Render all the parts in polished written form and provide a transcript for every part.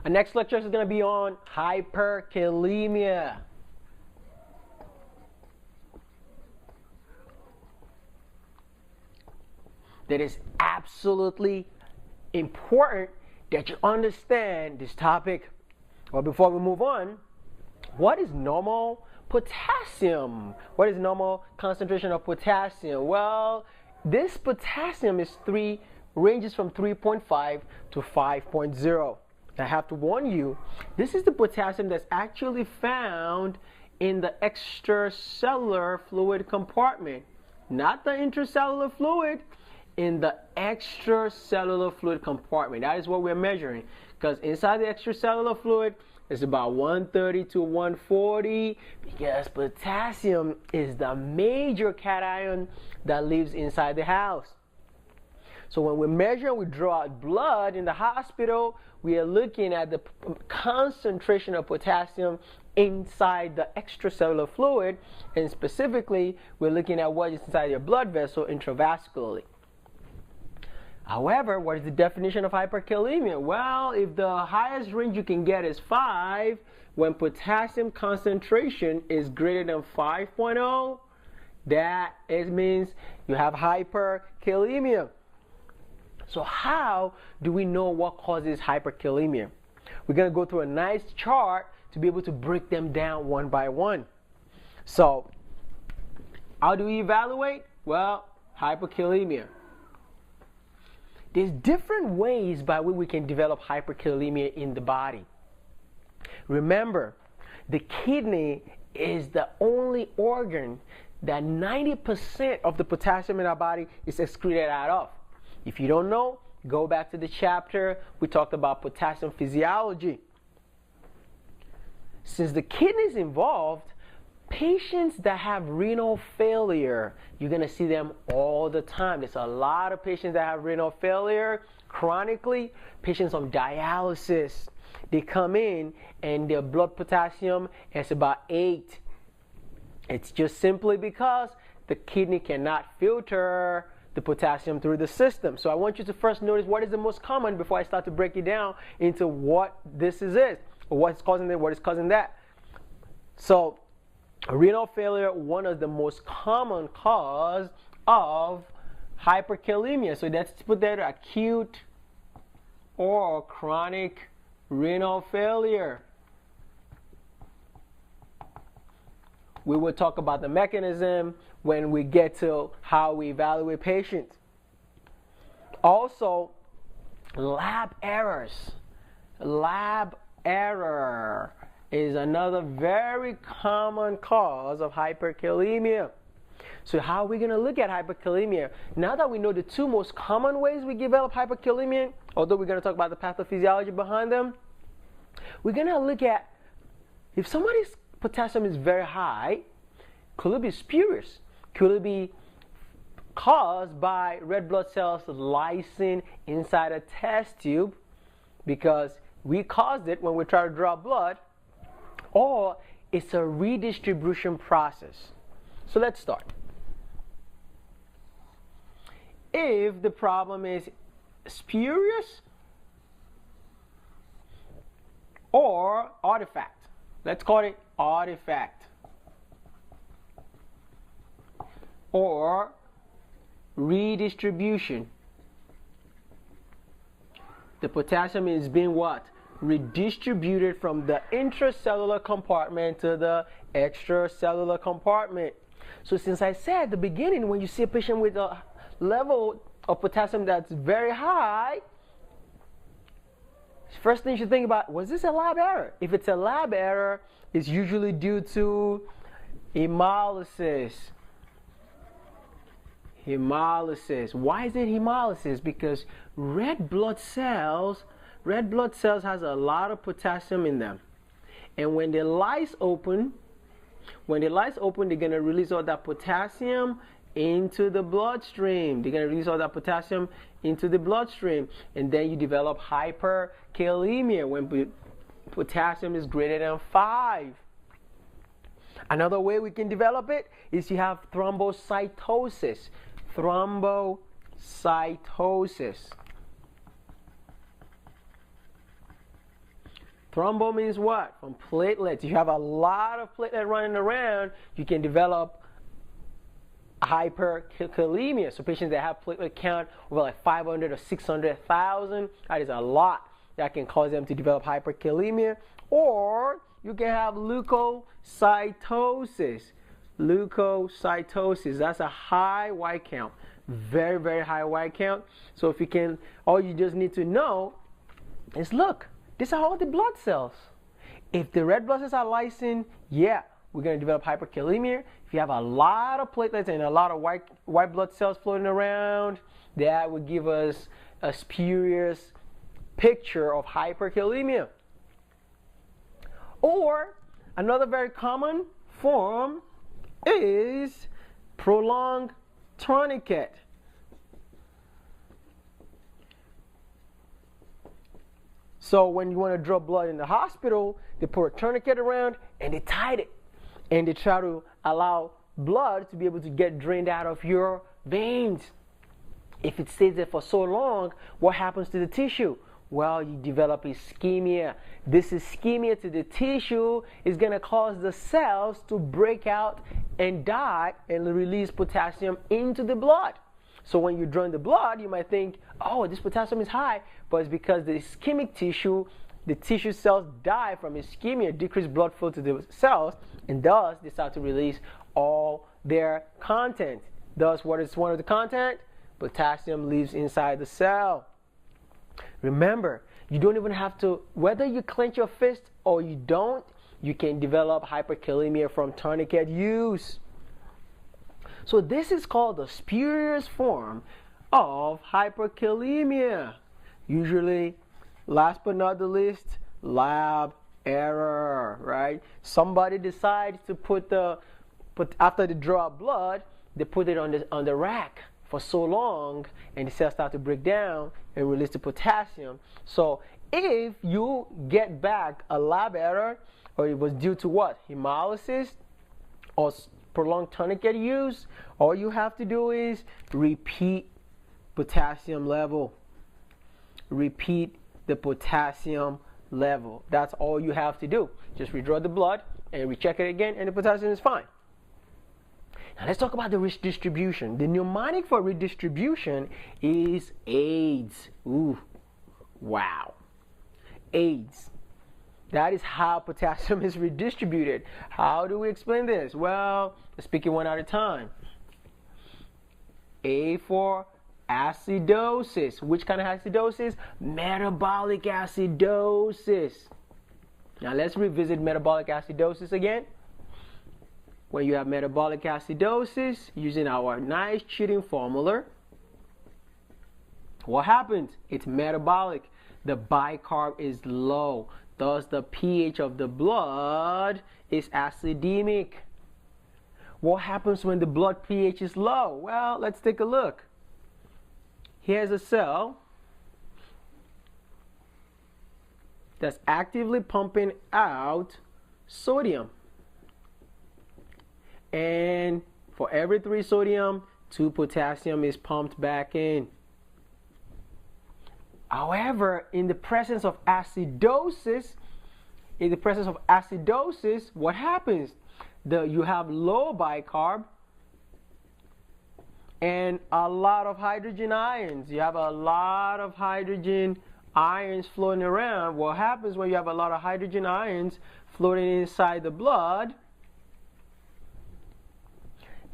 Our next lecture is going to be on hyperkalemia. That is absolutely important that you understand this topic. Well, before we move on, what is normal potassium? What is normal concentration of potassium? Well, this potassium ranges from 3.5 to 5.0. I have to warn you, this is the potassium that's actually found in the extracellular fluid compartment, not the intracellular fluid, in the extracellular fluid compartment. That is what we're measuring, because inside the extracellular fluid it's about 130 to 140, because potassium is the major cation that lives inside the house. So when we measure and we draw out blood in the hospital, we are looking at the concentration of potassium inside the extracellular fluid, and specifically we're looking at what is inside your blood vessel intravascularly. However, what is the definition of hyperkalemia? Well, if the highest range you can get is 5, when potassium concentration is greater than 5.0, that means you have hyperkalemia. So how do we know what causes hyperkalemia? We're going to go through a nice chart to be able to break them down one by one. So how do we evaluate? Well, hyperkalemia. There's different ways by which we can develop hyperkalemia in the body. Remember, the kidney is the only organ that 90% of the potassium in our body is excreted out of. If you don't know, go back to the chapter we talked about potassium physiology. Since the kidney is involved, patients that have renal failure, you're going to see them all the time. There's a lot of patients that have renal failure chronically, patients on dialysis. They come in and their blood potassium is about 8. It's just simply because the kidney cannot filter the potassium through the system. So I want you to first notice what is the most common before I start to break it down into what this is, or what's causing it, what is causing that. So renal failure, one of the most common cause of hyperkalemia. So let's put that acute or chronic renal failure. We will talk about the mechanism when we get to how we evaluate patients. Also, lab errors. Lab error is another very common cause of hyperkalemia. So how are we going to look at hyperkalemia? Now that we know the two most common ways we develop hyperkalemia, although we're going to talk about the pathophysiology behind them, we're going to look at if somebody's potassium is very high, could it be spurious? Could it be caused by red blood cells lysing inside a test tube because we caused it when we try to draw blood? Or it's a redistribution process. So let's start. If the problem is spurious or artifact, let's call it artifact, or redistribution, the potassium is being what? Redistributed from the intracellular compartment to the extracellular compartment. So since I said at the beginning, when you see a patient with a level of potassium that's very high, first thing you should think about, was this a lab error? If it's a lab error, it's usually due to hemolysis. Hemolysis. Why is it hemolysis? Because red blood cells has a lot of potassium in them. And when they lyse open, they're going to release all that potassium into the bloodstream. They're going to release all that potassium into the bloodstream. And then you develop hyperkalemia when potassium is greater than 5. Another way we can develop it is you have thrombocytosis. Thrombocytosis. Thrombo means what? From platelets. If you have a lot of platelets running around, you can develop hyperkalemia. So patients that have platelet count over like 500 or 600,000, that is a lot. That can cause them to develop hyperkalemia. Or you can have leukocytosis. Leukocytosis, that's a high white count. Very, very high white count. So if you can, all you just need to know is, look, these are all the blood cells. If the red blood cells are lysine, yeah, we're going to develop hyperkalemia. If you have a lot of platelets and a lot of white blood cells floating around, that would give us a spurious picture of hyperkalemia. Or another very common form is prolonged tourniquet. So when you want to draw blood in the hospital, they put a tourniquet around and they tie it. And they try to allow blood to be able to get drained out of your veins. If it stays there for so long, what happens to the tissue? Well, you develop ischemia. This ischemia to the tissue is going to cause the cells to break out and die and release potassium into the blood. So when you drain the blood, you might think, oh, this potassium is high, but it's because the ischemic tissue, the tissue cells die from ischemia, decreased blood flow to the cells, and thus they start to release all their content. Thus, what is one of the content? Potassium leaves inside the cell. Remember, you don't even have to, whether you clench your fist or you don't, you can develop hyperkalemia from tourniquet use. So this is called the spurious form of hyperkalemia. Usually, last but not the least, lab error, right? Somebody decides to after they draw blood, they put it on the rack for so long, and the cells start to break down and release the potassium. So if you get back a lab error, or it was due to what? Hemolysis or prolonged tourniquet use, all you have to do is repeat potassium level. Repeat the potassium level. That's all you have to do. Just redraw the blood and recheck it again, and the potassium is fine. Now let's talk about the redistribution. The mnemonic for redistribution is AIDS. Ooh, wow. AIDS. That is how potassium is redistributed. How do we explain this? Well, let's pick it one at a time. A for acidosis. Which kind of acidosis? Metabolic acidosis. Now let's revisit metabolic acidosis again. When you have metabolic acidosis, using our nice cheating formula, what happens? It's metabolic. The bicarb is low. Thus, the pH of the blood is acidemic. What happens when the blood pH is low? Well, let's take a look. Here's a cell that's actively pumping out sodium. And for every 3 sodium, 2 potassium is pumped back in. However, in the presence of acidosis, what happens? You have low bicarb and a lot of hydrogen ions. You have a lot of hydrogen ions floating around. What happens when you have a lot of hydrogen ions floating inside the blood?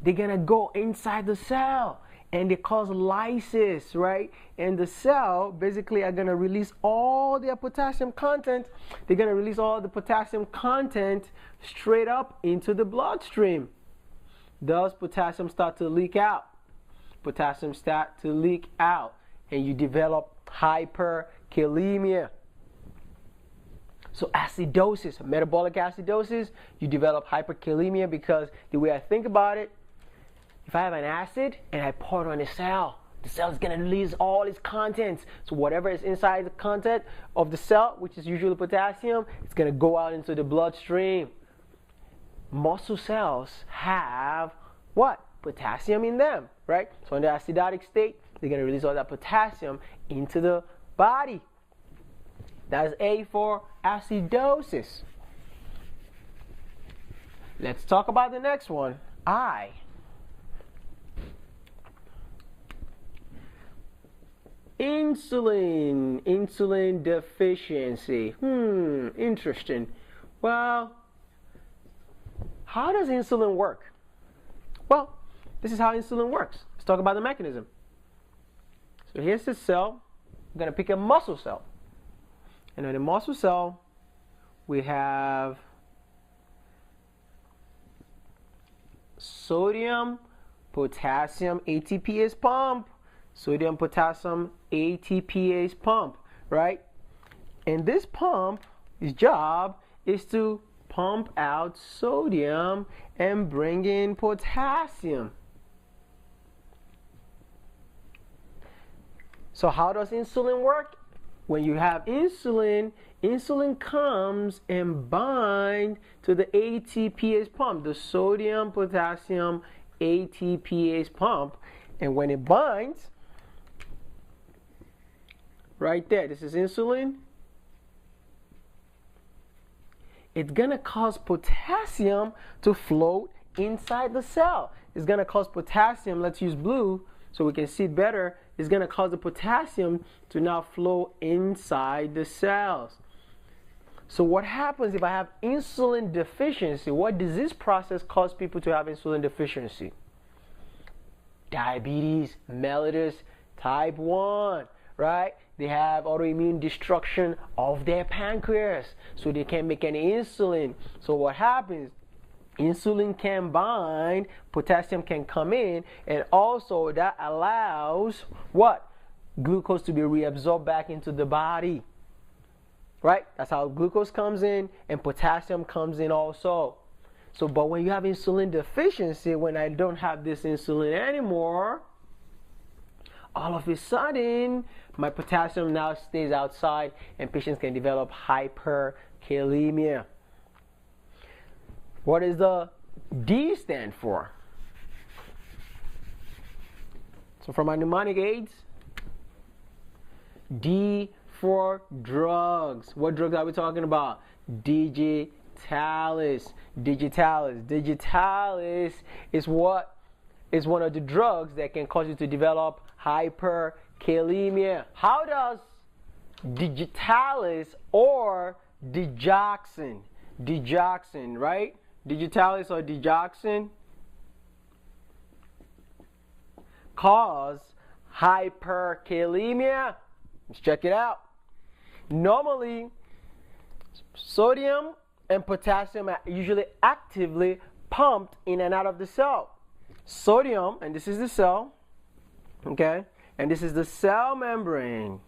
They're going to go inside the cell and they cause lysis, right? And the cell basically are going to release all their potassium content. They're going to release all the potassium content straight up into the bloodstream. Thus, potassium start to leak out. Potassium start to leak out and you develop hyperkalemia. So acidosis, metabolic acidosis, you develop hyperkalemia because the way I think about it, if I have an acid and I pour it on a cell, the cell is going to release all its contents. So whatever is inside the content of the cell, which is usually potassium, it's going to go out into the bloodstream. Muscle cells have what? Potassium in them, right? So in the acidotic state, they're going to release all that potassium into the body. That's A for acidosis. Let's talk about the next one. I. Insulin deficiency. Interesting. Well, how does insulin work? Well, this is how insulin works. Let's talk about the mechanism. So here's the cell. I'm going to pick a muscle cell. And in the muscle cell, we have sodium, potassium, ATPase pump. Sodium, potassium, ATPase pump, right? And this pump, its job is to pump out sodium and bring in potassium. So how does insulin work? When you have insulin, insulin comes and binds to the ATPase pump, the sodium, potassium, ATPase pump. And when it binds, right there, this is insulin. It's going to cause potassium to float inside the cell. It's going to cause potassium, let's use blue so we can see it better. It's going to cause the potassium to now flow inside the cells. So what happens if I have insulin deficiency? What disease process causes people to have insulin deficiency? Diabetes mellitus type 1, right? They have autoimmune destruction of their pancreas, so they can't make any insulin. So what happens? Insulin can bind, potassium can come in, and also that allows what? Glucose to be reabsorbed back into the body. Right? That's how glucose comes in and potassium comes in also. So, but when you have insulin deficiency, when I don't have this insulin anymore, all of a sudden, my potassium now stays outside and patients can develop hyperkalemia. What does the D stand for? So for my mnemonic aids, D for drugs. What drugs are we talking about? Digitalis. Digitalis. Digitalis is what? Is one of the drugs that can cause you to develop hyperkalemia. How does digitalis or digoxin, right? Digitalis or digoxin cause hyperkalemia? Let's check it out. Normally, sodium and potassium are usually actively pumped in and out of the cell. Sodium, and this is the cell, okay? And this is the cell membrane.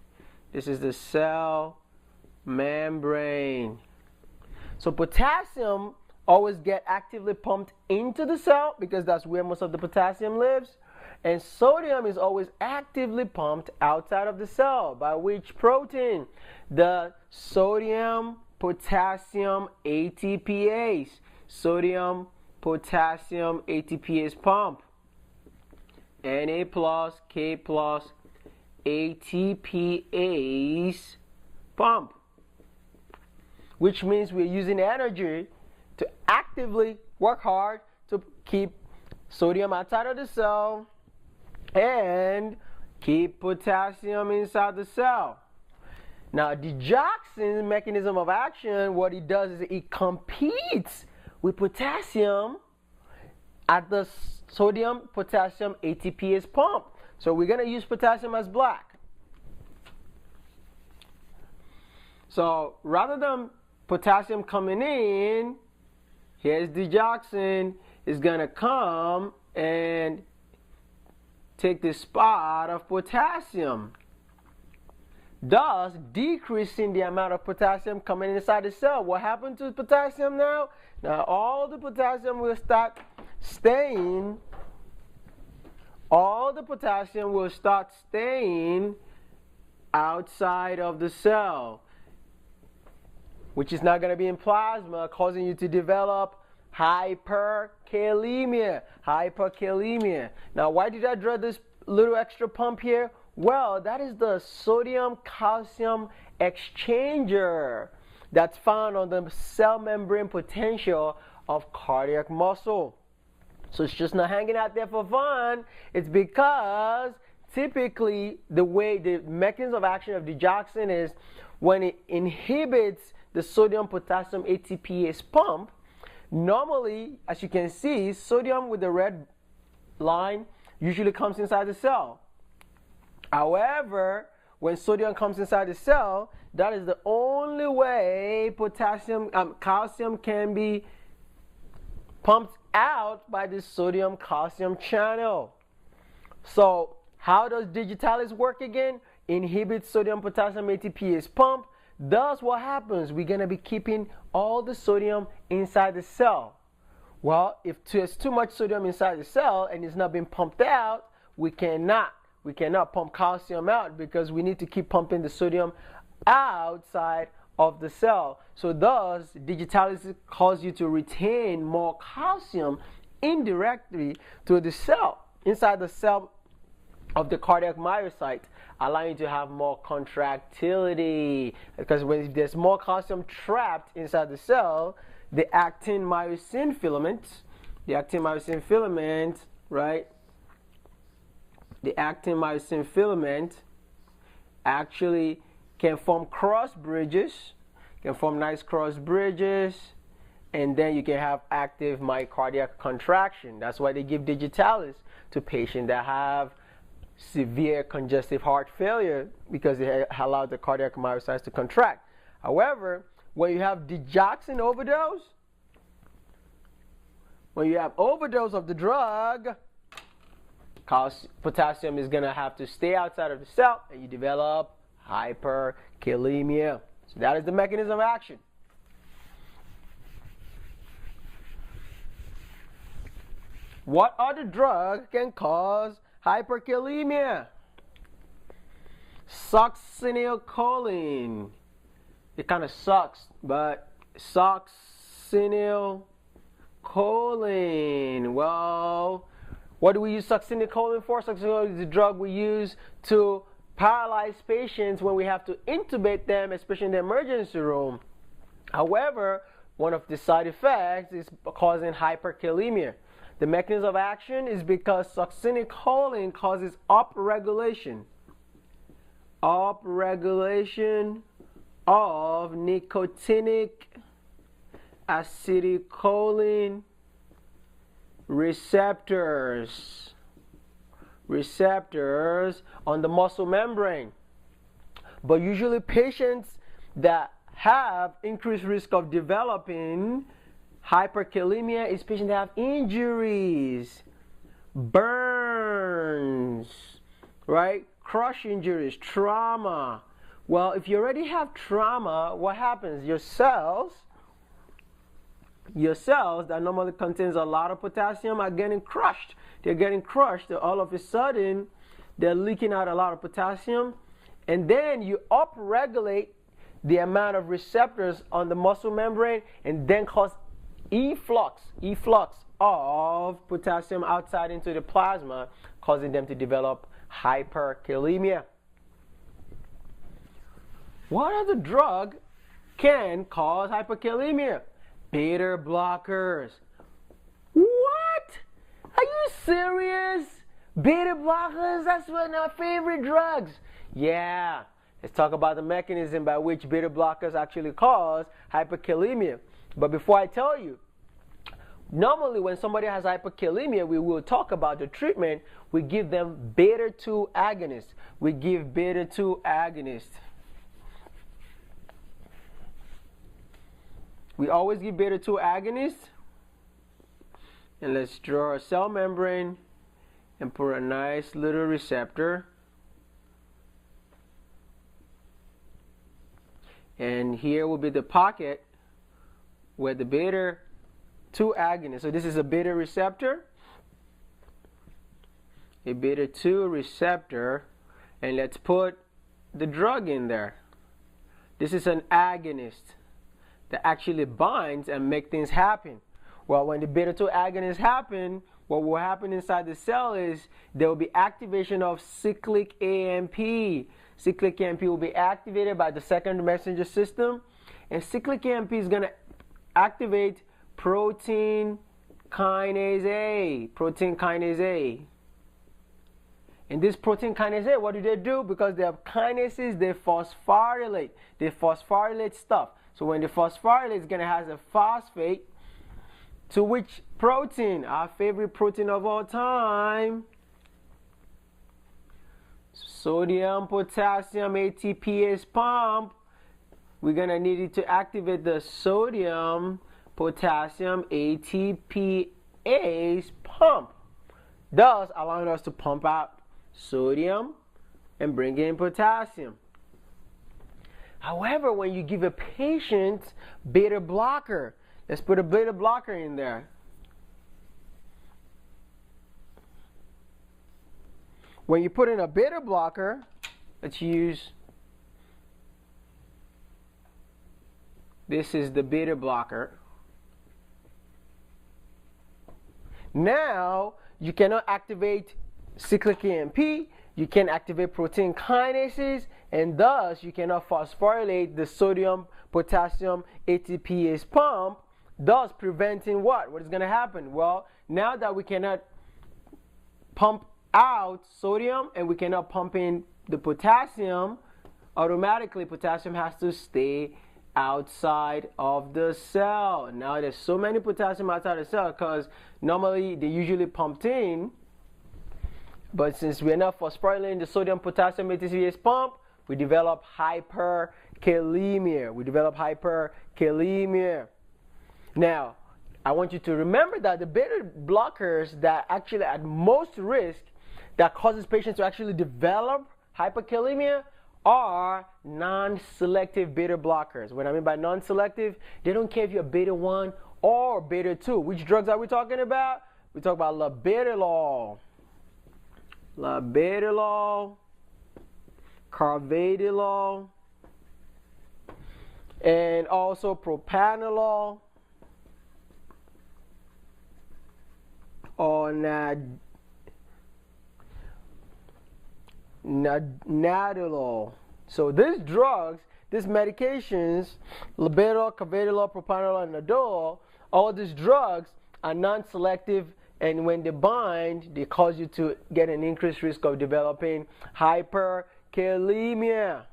This is the cell membrane. So potassium always get actively pumped into the cell because that's where most of the potassium lives. And sodium is always actively pumped outside of the cell. By which protein? The sodium potassium ATPase. Sodium potassium ATPase pump. Na plus K plus ATPase pump. Which means we're using energy to actively work hard to keep sodium outside of the cell and keep potassium inside the cell. Now, digoxin's mechanism of action, what it does is it competes with potassium at the sodium potassium ATPase pump. So we're going to use potassium as black. So rather than potassium coming in, here's digoxin is going to come and take the spot of potassium, thus decreasing the amount of potassium coming inside the cell. What happened to potassium now? Now all the potassium will start staying. All the potassium will start staying outside of the cell, which is not going to be in plasma, causing you to develop hyperkalemia. Hyperkalemia. Now, why did I draw this little extra pump here? Well, that is the sodium calcium exchanger that's found on the cell membrane potential of cardiac muscle. So it's just not hanging out there for fun. It's because typically the way the mechanism of action of digoxin is when it inhibits the sodium potassium ATPase pump. Normally, as you can see, sodium with the red line usually comes inside the cell. However, when sodium comes inside the cell, that is the only way calcium can be pumped out by the sodium calcium channel. So how does digitalis work again? Inhibits sodium potassium ATPase pump. Thus what happens? We're going to be keeping all the sodium inside the cell. Well, if there's too much sodium inside the cell and it's not being pumped out, we cannot pump calcium out because we need to keep pumping the sodium outside of the cell. So thus, digitalis causes you to retain more calcium indirectly to the cell, inside the cell of the cardiac myocyte, allowing you to have more contractility. Because when there's more calcium trapped inside the cell, the actin myosin filament, right? The actin myosin filament actually can form cross bridges, nice cross bridges, and then you can have active myocardial contraction. That's why they give digitalis to patients that have severe congestive heart failure, because they allow the cardiac myocytes to contract. However, when you have digoxin overdose, when you have overdose of the drug, potassium is going to have to stay outside of the cell, and you develop hyperkalemia. So that is the mechanism of action. What other drug can cause hyperkalemia? Succinylcholine. It kind of sucks, but succinylcholine. Well, what do we use succinylcholine for? Succinylcholine is the drug we use to paralyze patients when we have to intubate them, especially in the emergency room. However, one of the side effects is causing hyperkalemia. The mechanism of action is because succinylcholine causes upregulation of nicotinic acetylcholine receptors on the muscle membrane. But usually patients that have increased risk of developing hyperkalemia is patients that have injuries, burns, right? Crush injuries, trauma. Well, if you already have trauma, what happens? Your cells that normally contains a lot of potassium are getting crushed. They're getting crushed. All of a sudden, they're leaking out a lot of potassium. And then you upregulate the amount of receptors on the muscle membrane and then cause efflux of potassium outside into the plasma, causing them to develop hyperkalemia. What other drug can cause hyperkalemia? Beta blockers. What? Are you serious? Beta blockers? That's one of our favorite drugs. Yeah. Let's talk about the mechanism by which beta blockers actually cause hyperkalemia. But before I tell you, normally when somebody has hyperkalemia, we will talk about the treatment. We give them beta-2 agonists. We give beta-2 agonists. We always give beta-2 agonists. And let's draw a cell membrane and put a nice little receptor. And here will be the pocket where the beta-2 agonist. So this is a beta receptor. A beta-2 receptor. And let's put the drug in there. This is an agonist that actually binds and make things happen. Well, when the beta-2 agonists happen, what will happen inside the cell is there will be activation of cyclic AMP. Cyclic AMP will be activated by the secondary messenger system, and cyclic AMP is going to activate protein kinase A. Protein kinase A. And this protein kinase A, what do? Because they have kinases, they phosphorylate. They phosphorylate stuff. So when they phosphorylate, it's going to have a phosphate to which protein? Our favorite protein of all time. Sodium, potassium, ATPase pump. We're going to need it to activate the sodium, potassium, ATPase pump. Thus allowing us to pump out sodium and bring in potassium. However, when you give a patient beta blocker, let's put a beta blocker in there. When you put in a beta blocker, let's use, this is the beta blocker. Now, you cannot activate cyclic AMP, you can activate protein kinases, and thus you cannot phosphorylate the sodium, potassium, ATPase pump, thus preventing what? What is going to happen? Well, now that we cannot pump out sodium and we cannot pump in the potassium, automatically potassium has to stay outside of the cell. Now there's so many potassium outside the cell because normally they usually pumped in, but since we're not phosphorylating the sodium, potassium, ATPase pump, we develop hyperkalemia. Now, I want you to remember that the beta blockers that actually at most risk that causes patients to actually develop hyperkalemia are non-selective beta blockers. What I mean by non-selective, they don't care if you're beta 1 or beta 2. Which drugs are we talking about? We talk about labetalol, carvedilol, and also propranolol or nadolol. So these drugs, these medications, labetalol, carvedilol, propranolol, and nadolol, all these drugs are non-selective, and when they bind, they cause you to get an increased risk of developing hyperkalemia.